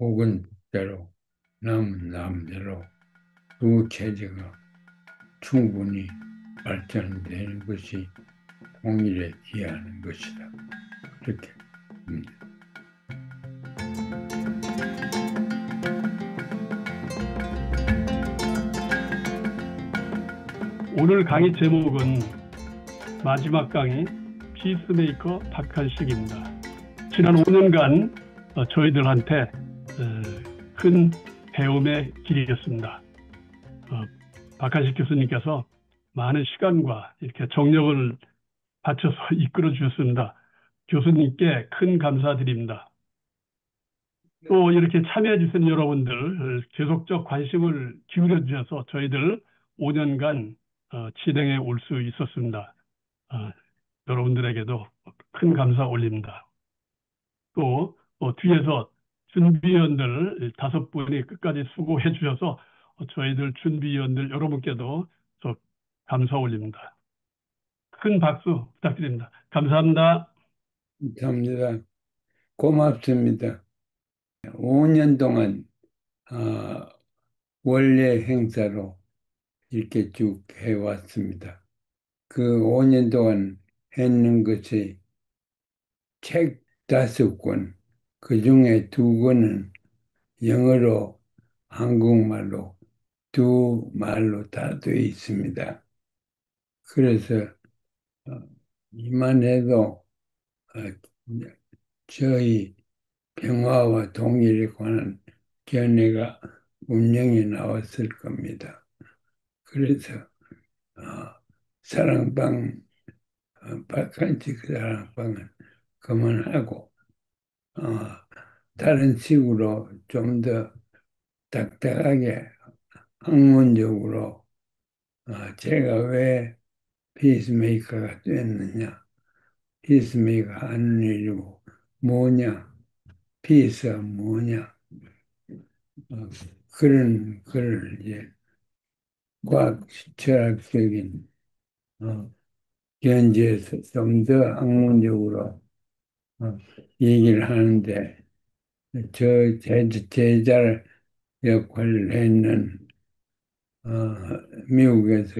혹은 때로 남은 남대로 두 체제가 충분히 발전되는 것이 통일에 기하는 것이다. 그렇게 봅니다. 오늘 강의 제목은 마지막 강의 피스메이커 박한식입니다. 지난 5년간 저희들한테 큰 배움의 길이었습니다. 박한식 교수님께서 많은 시간과 이렇게 정력을 바쳐서 이끌어 주셨습니다. 교수님께 큰 감사드립니다. 또 이렇게 참여해 주신 여러분들 계속적 관심을 기울여 주셔서 저희들 5년간 진행해 올 수 있었습니다. 어, 여러분들에게도 큰 감사 올립니다. 또 뒤에서 준비위원들 5분이 끝까지 수고해 주셔서 저희들 준비위원들 여러분께도 저 감사 올립니다. 큰 박수 부탁드립니다. 감사합니다. 감사합니다. 고맙습니다. 5년 동안 아, 원래 행사로 이렇게 쭉 해왔습니다. 그 5년 동안 했는 것이 책 5권, 그 중에 2권은 영어로, 한국말로, 두 말로 다 되어 있습니다. 그래서 어, 이만 해도 어, 저희 평화와 통일에 관한 견해가 분명히 나왔을 겁니다. 그래서 어, 사랑방, 박한식 사랑방은 그만하고 어, 다른 식으로 좀 더 딱딱하게 학문적으로 제가 왜 피스메이커가 됐느냐, 피스메이커 하는 일이 뭐냐, 피스가 뭐냐, 어, 그런 걸 이제 과학 철학적인 견지에서 좀 더 학문적으로 어, 얘기를 하는데 저 제자 역할을 했는 어, 미국에서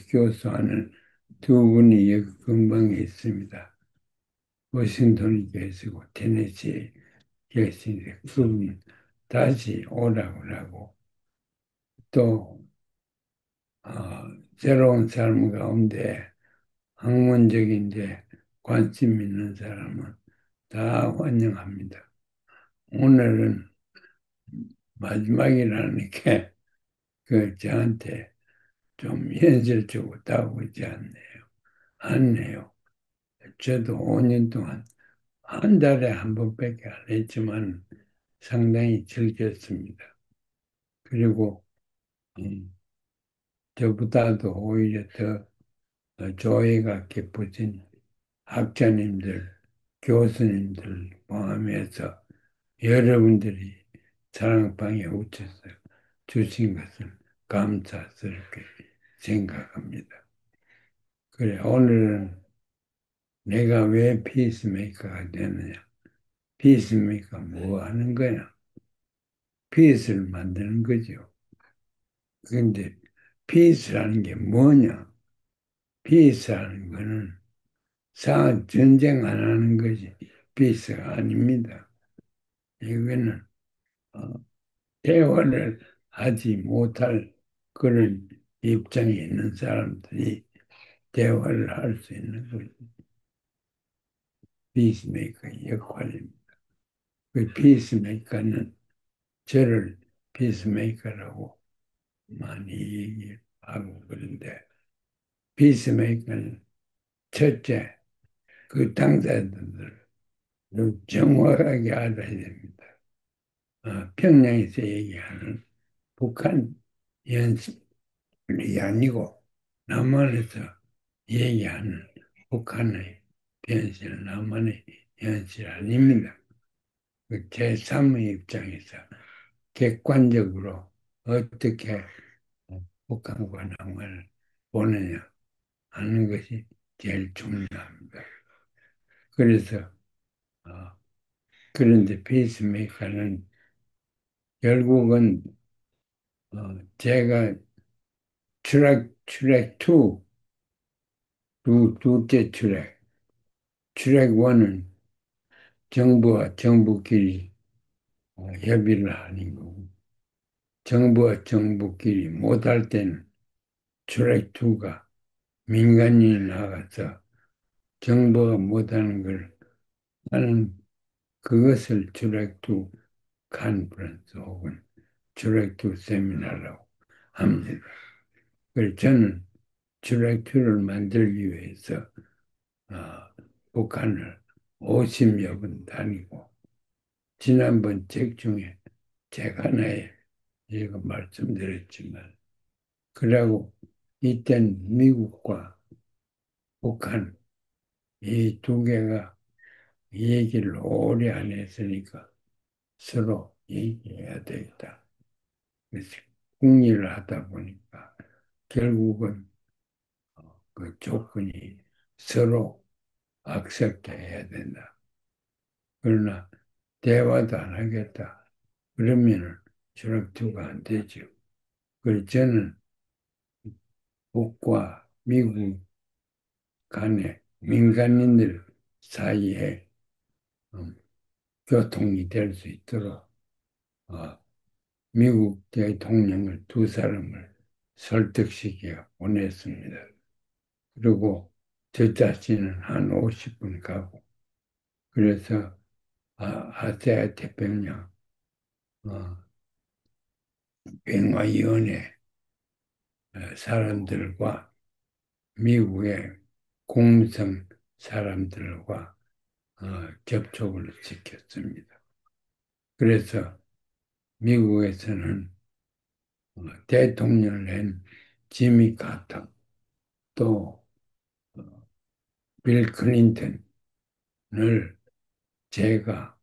교수하는 2분이 여기 근방에 있습니다. 워싱턴에 계시고 테네시에 계시는데 그분이 다시 오라고 하고 또 어, 새로운 삶 가운데 학문적인데 관심 있는 사람은 다 환영합니다. 오늘은 마지막이라는 게 그 저한테 좀 현실적으로 다가오지 않네요. 저도 5년 동안 한 달에 한 번밖에 안 했지만 상당히 즐겼습니다. 그리고 음, 저보다도 오히려 더 조예가 깊어진 학자님들, 교수님들 포함해서 여러분들이 사랑방에 오셔서 주신 것을 감사스럽게 생각합니다. 그래, 오늘은 내가 왜 피스메이커가 되느냐? 피스메이커 뭐 하는 거냐? 피스를 만드는 거죠. 근데 피스라는 게 뭐냐? 피스라는 거는 전쟁 안 하는 것이 피스가 아닙니다. 이거는 어, 대화를 하지 못할 그런 입장에 있는 사람들이 대화를 할 수 있는 것이 피스메이커의 역할입니다. 그 피스메이커는 저를 피스메이커라고 많이 얘기하고 그런데 피스메이커는 첫째, 그 당사자들을 정확하게 알아야 됩니다. 평양에서 얘기하는 북한 연습이 아니고 남한에서 얘기하는 북한의 변실, 남한의 현실 아닙니다. 그 제3의 입장에서 객관적으로 어떻게 북한과 남한을 보느냐 하는 것이 제일 중요합니다. 그래서 어, 그런데 페이스메이커는 결국은 제가 트랙 2, 두째 트랙 1은 정부와 정부끼리 협의를 하는 거고, 정부와 정부끼리 못할 때는 트랙 2가 민간인이 나가서 정부가 못하는 걸 하는 그것을 트랙 2 컨퍼런스 혹은 트랙 2 세미나라고 합니다. 그래서 저는 트랙 2를 만들기 위해서 북한을 50여 번 다니고 지난번 책 중에 책 하나에 제가 말씀드렸지만 그러고 이땐 미국과 북한 이 두 개가 얘기를 오래 안 했으니까 서로 얘기해야 되겠다. 그래서 궁리를 하다 보니까 결국은 그 조건이 서로 악cep트해야 된다. 그러나 대화도 안 하겠다. 그러면은 주락투가 안 되죠. 그래서 저는 북과 미국 간에 민간인들 사이에 음, 교통이 될 수 있도록 어, 미국 대통령을 두 사람을 설득시켜 보냈습니다. 그리고 저 자신은 한 50분 가고 그래서 아세아 태평양 어, 평화위원회 사람들과 미국의 공무성 사람들과 접촉을 시켰습니다. 그래서 미국에서는 대통령을 낸 지미 카터 또 빌 클린턴을 제가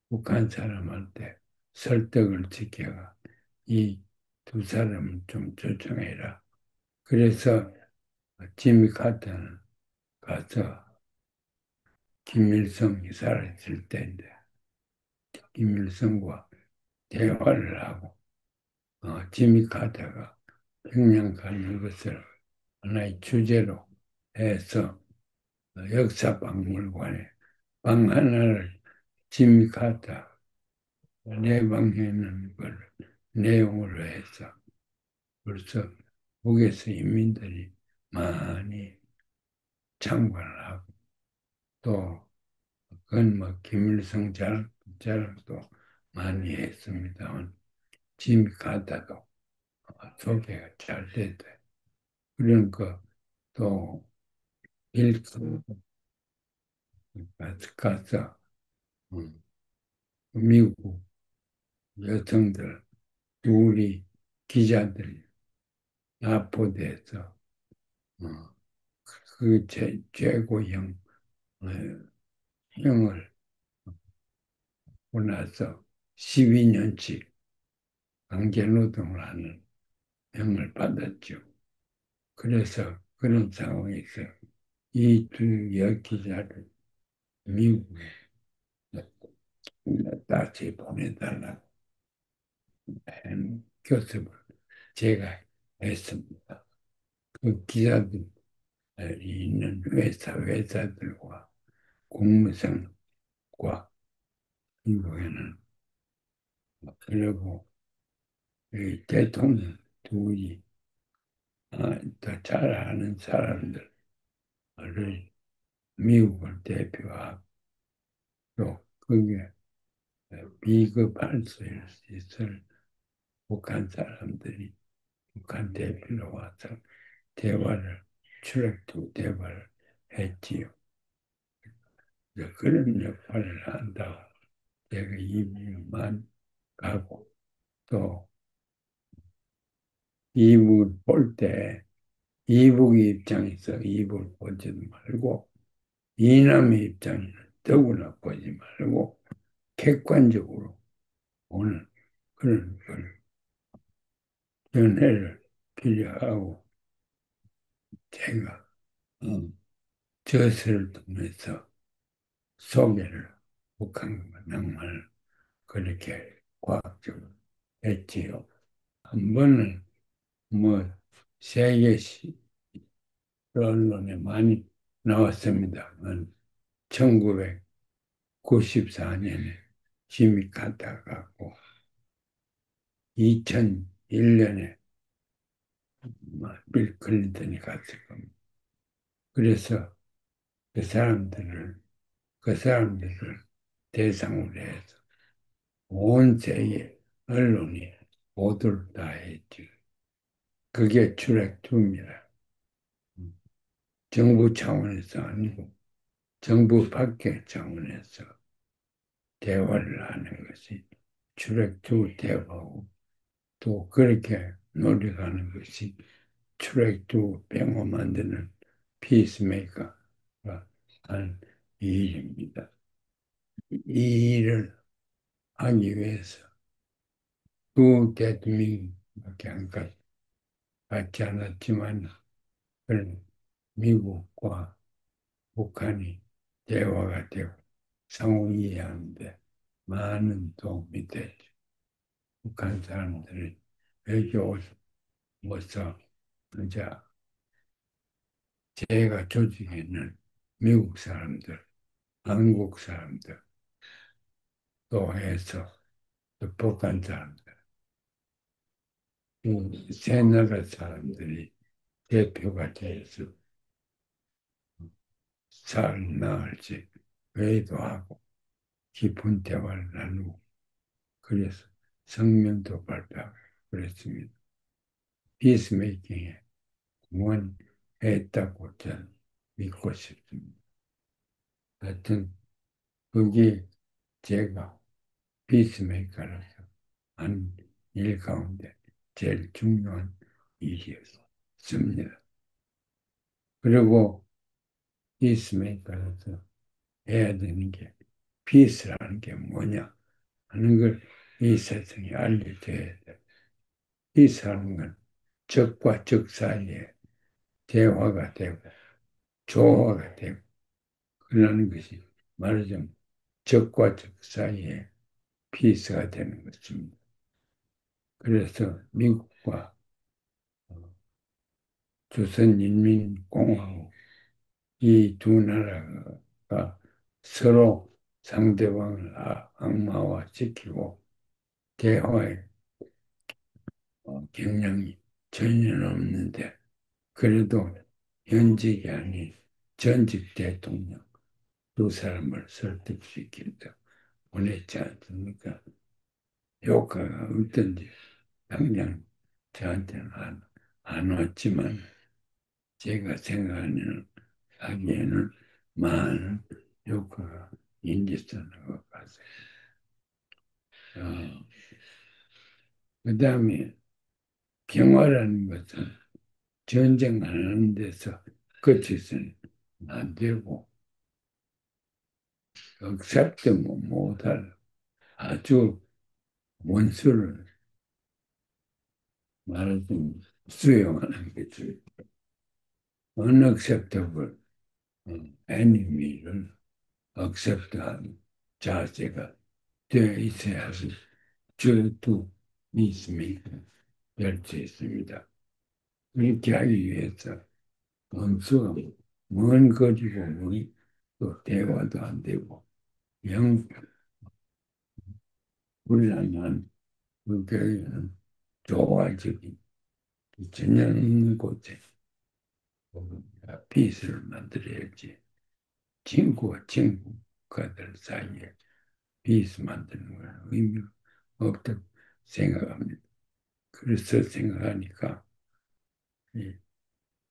북한 사람한테 설득을 시켜가 이 두 사람을 좀 조정해라. 그래서 지미 카터는 가서 김일성이 살아있을 때인데 김일성과 대화를 하고 지미 카터가 평양 가는 것을 하나의 주제로 해서 역사박물관에 방 하나를 지미 카터 내방해놓은 걸 내용으로 해서 벌써 북에서 인민들이 많이 참관을 하고 또 그건 뭐 김일성 자랑도 많이 했습니다만 지미 카터도 소개가 잘 됐대. 그러니까 또 일부 가서 음, 미국 여성들 둘이 기자들이 납포돼서 어, 그 최고형 어, 형을 보고 나서 12년씩 강제노동을 하는 형을 받았죠. 그래서 그런 상황에서 이 두 여기자를 미국에 다시 보내달라고 한 교섭을 제가 했습니다. 그 기자들이 있는 회사들과 공무상과 미국에는 그리고 이 대통령 둘이 더잘 아는 사람들을 미국을 대표하고 또 그게 비급할 수 있을 북한 사람들이 북한 대표로 와서 대화를 추락도 대화를 했지요. 그런 역할을 한다고 제가 이북만 가고 또 이북을 볼 때 이북의 입장에서 이북을 보지도 말고 이남의 입장에는 더구나 보지 말고 객관적으로 보는 그런 걸 연애를 필요하고 제가 저서를 통해서 소개를 북한과 낭만을 그렇게 과학적으로 했지요. 한 번은 뭐 세계 언론에 많이 나왔습니다. 1994년에 지미 카타 갖고 2001년에 빌 클린턴이 갔을 겁니다. 그래서 그 사람들을 그 사람들을 대상으로 해서 온 세계 언론이 보도를 다 했죠. 그게 출애굽입니다. 정부 차원에서 아니고 정부 밖의 차원에서 대화를 하는 것이 출애굽 대화고 또 그렇게 노력하는 것이 출애굽 병호 만드는 피스메이커가 하는 일입니다. 이 일을 하기 위해서 두 대통령밖에 안 받지 않았지만 그런 미국과 북한이 대화가 되고 상호 이해하는데 많은 도움이 됐죠. 북한 사람들이 외교로서 이제 제가 조직에 있는 미국 사람들, 한국 사람들 또 해서 또 북한 사람들, 세 나라 사람들이 대표가 돼서 잘 나을지 회의도 하고 깊은 대화를 나누고 그래서 성명도 발표하고 그랬습니다. 피스메이킹에 공헌했다고 저는 믿고 싶습니다. 하여튼 그게 제가 피스메이커로서 한 일 가운데 제일 중요한 일이었습니다. 그리고 피스메이커로서 해야 되는 게 피스라는 게 뭐냐 하는 걸 이 세상에 알려줘야 돼. 피스라는 건 적과 적 사이에 대화가 되고 조화가 되고 그러는 것이 말하자면 적과 적 사이에 피스가 되는 것입니다. 그래서 미국과 조선인민공화국 이 두 나라가 서로 상대방을 악마화시키고 대화의 경향이 전혀 없는데 그래도 현직이 아닌 전직 대통령 두 사람을 설득시킨다 보냈지 않습니까? 효과가 어떤지 당장 저한테는 안 왔지만 제가 생각하기에는 많은 효과가 있었는 것 같아요. 그 다음에 평화라는 것은 전쟁 안 하는 데서 끝이서는 안 되고 억셉도 못할 아주 원수를 말하자면 수용하는 것을 unacceptable enemy를 accept하는 자세가 되어 있어야 저도 믿습니다. 될수 있습니다. 그렇게 하기 위해서 원수가 먼 거리고 또 대화도 안 되고 영 불량한 그 교회는 조화적인 전혀 있는 곳에 피스를 만들어야지. 친구와 친구가들 사이에 피스 만드는 건 의미가 없다고 생각합니다. 그래서 생각하니까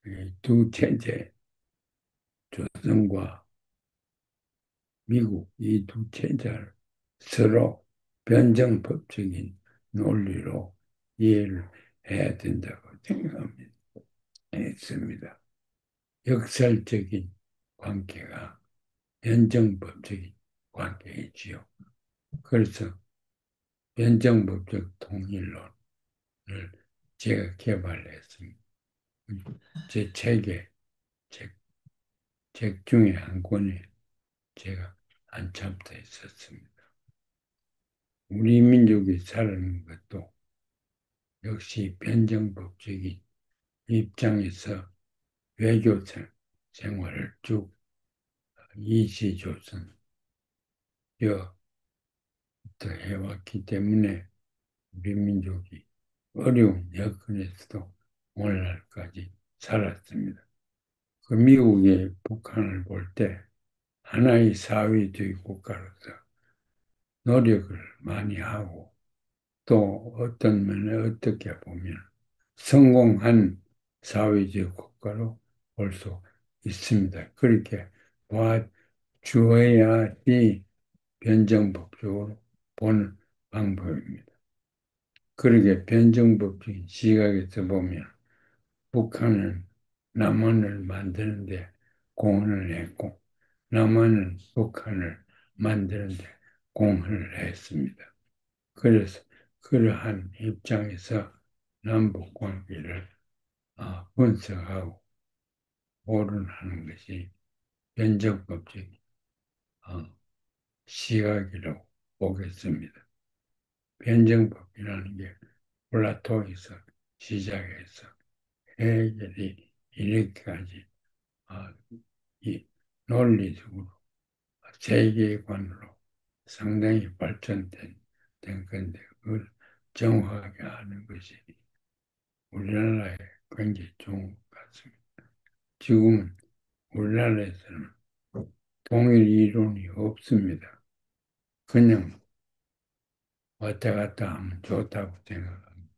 이두 체제, 조선과 미국 이 두 체제를 서로 변정법적인 논리로 이해를 해야 된다고 생각합니다. 했습니다. 역설적인 관계가 변정법적인 관계이지요. 그래서 변정법적 통일론을 제가 개발했습니다. 제 책, 책 중에 한 권에 제가 안참돼 있었습니다. 우리 민족이 사는 것도 역시 변정법적인 입장에서 외교 생활을 쭉 이시조선 해왔기 때문에 우리 민족이 어려운 여건에서도 오늘날까지 살았습니다. 그 미국의 북한을 볼 때 하나의 사회주의 국가로서 노력을 많이 하고 또 어떤 면에 어떻게 보면 성공한 사회주의 국가로 볼 수 있습니다. 그렇게 봐주어야지 변정법적으로 보는 방법입니다. 그렇게 변정법적인 시각에서 보면 북한은 남한을 만드는데 공헌을 했고 남한은 북한을 만드는데 공헌을 했습니다. 그래서 그러한 입장에서 남북 관계를 분석하고 보론하는 것이 변정법적인 어, 시각이라고 보겠습니다. 변정법이라는 게 플라토에서 시작해서 해결이 이렇게까지 어, 이 논리적으로 세계관으로 상당히 된 건데 그걸 정확하게 하는 것이 우리나라에 굉장히 좋은 것 같습니다. 지금은 우리나라에서는 동일 이론이 없습니다. 그냥 왔다 갔다 하면 좋다고 생각합니다.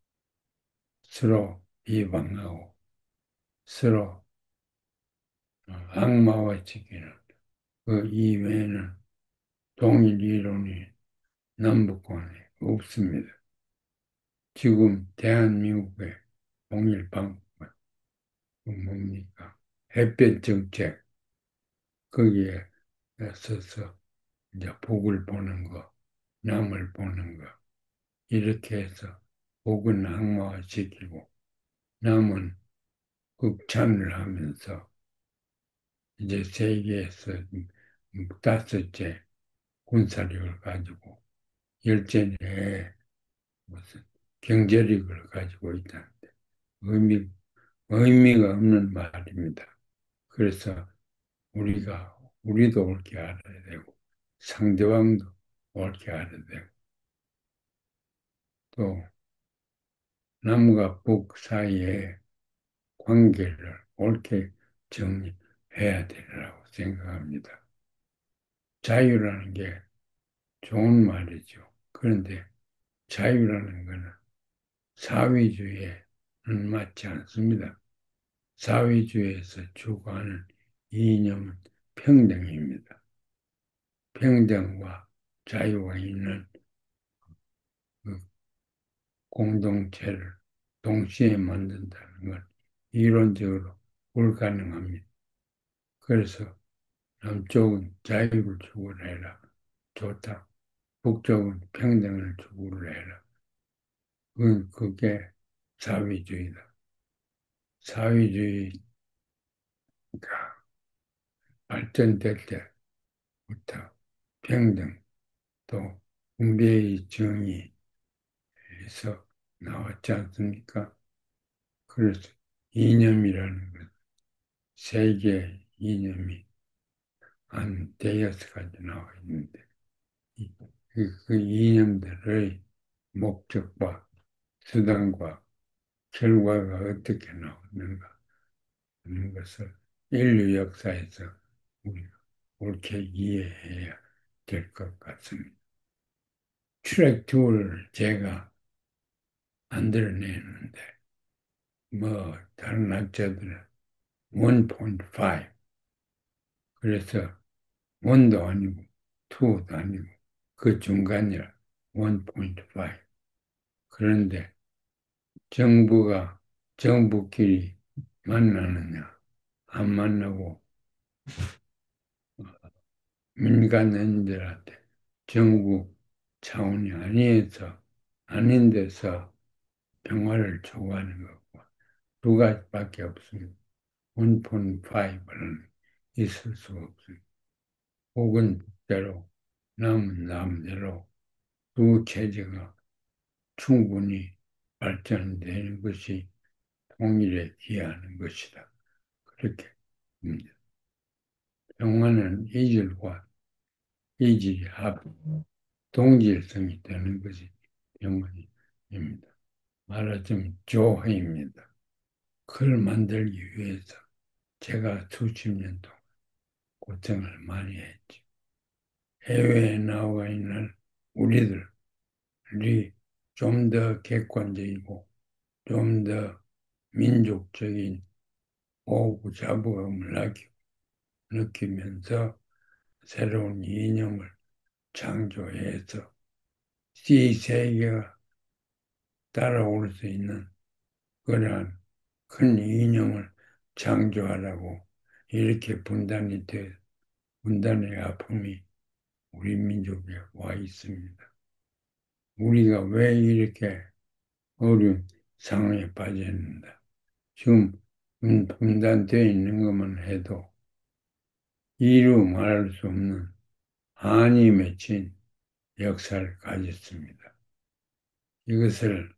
서로 비방하고 서로 악마화시키는 그 이외에는 동일 이론이 남북 간에 없습니다. 지금 대한민국의 통일 방법은 뭡니까? 햇볕 정책, 거기에 서서 이제 북을 보는 거, 남을 보는 거, 이렇게 해서 북은 항마화시키고, 남은 극찬을 하면서 이제 세계에서 다섯째 군사력을 가지고 열째 내에 무슨 경제력을 가지고 있다는데 의미, 의미가 없는 말입니다. 그래서 우리도 옳게 알아야 되고 상대방도 옳게 알아야 되고 또 남과 북 사이의 관계를 옳게 정리해야 되리라고 생각합니다. 자유라는 게 좋은 말이죠. 그런데 자유라는 것은 사회주의에는 맞지 않습니다. 사회주의에서 추구하는 이념은 평등입니다. 평등과 자유가 있는 그 공동체를 동시에 만든다는 건 이론적으로 불가능합니다. 그래서 남쪽은 자유를 추구를 해라. 좋다. 북쪽은 평등을 추구를 해라. 그게 사회주의다. 사회주의가 발전될 때부터 평등 또 분배의 정의에서 나왔지 않습니까? 그래서 이념이라는 것, 세계 이념이 한 대여섯 가지 나와 있는데 그 이념들의 목적과 수단과 결과가 어떻게 나오는가 하는 것을 인류 역사에서 우리가 옳게 이해해야 될 것 같습니다. 트랙 2를 제가 만들어내는데 다른 학자들은 1.5 그래서 1도 아니고 2도 아니고 그 중간이라 1.5 그런데 정부끼리 만나느냐 안 만나고 민간인들한테 정부 차원이 아닌 데서 평화를 초구하는 것과 두 가지밖에 없습니다. 1.5는 있을 수 없습니다. 혹은 대로 남은 남대로 두 체제가 충분히 발전되는 것이 통일에 기여하는 것이다. 그렇게 봅니다. 평화는 이질과 이질이 합, 동질성이 되는 것이 평화입니다. 말하자면 조화입니다. 그걸 만들기 위해서 제가 수십 년 동안 고생을 많이 했죠. 해외에 나와 있는 우리들이 좀 더 객관적이고 좀 더 민족적인 오구자부감을 느끼면서 새로운 이념을 창조해서 C세계가 따라올 수 있는 그러한 큰 이념을 창조하라고 이렇게 분단의 아픔이 우리 민족에 와 있습니다. 우리가 왜 이렇게 어려운 상황에 빠졌는가? 지금 분단되어 있는 것만 해도 이루 말할 수 없는 한이 맺힌 역사를 가졌습니다. 이것을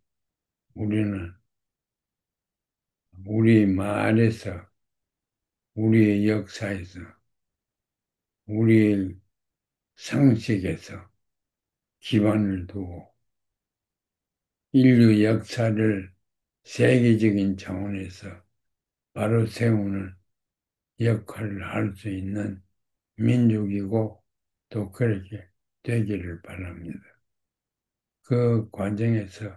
우리는 우리 말에서, 우리의 역사에서, 우리의 상식에서 기반을 두고 인류 역사를 세계적인 차원에서 바로 세우는 역할을 할 수 있는 민족이고 또 그렇게 되기를 바랍니다. 그 과정에서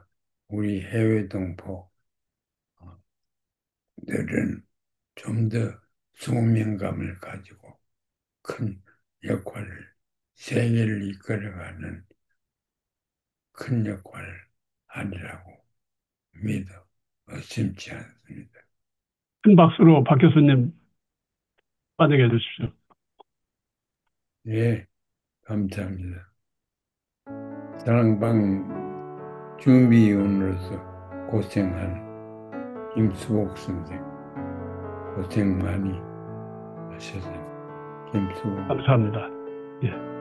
우리 해외 동포들은 좀 더 소명감을 가지고 큰 역할을, 세계를 이끌어가는 큰 역할을 하리라고 믿어 의심치 않습니다. 큰 박수로 박 교수님 환영해 주십시오. 예, 감사합니다. 사랑방 준비위원으로서 고생한 김수복 선생, 고생 많이 하셔서 김수복 감사합니다. 예.